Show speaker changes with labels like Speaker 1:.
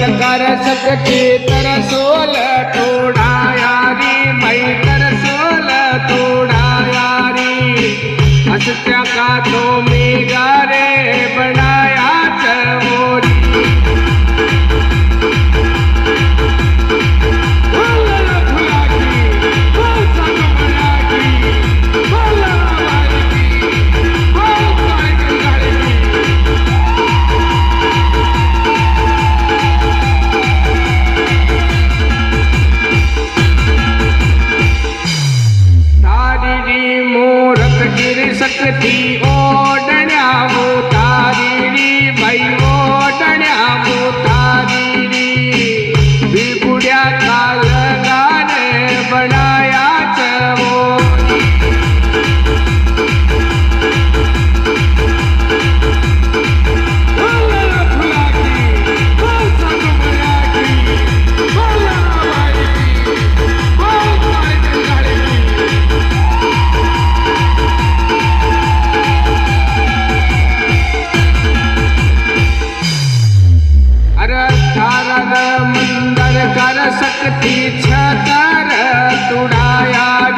Speaker 1: कर सकती तरसोल थोड़ा यारी मई तरसोल थोड़ा यारी हसत्या का तो मी गारे बनाया चमोरी सकती ओढण्या मोतारी बाई ओढण्या मोतारी बिबुड्या काल गाणे बनाया चमोरी मंदर कर सकती छतर तुड़ा यारी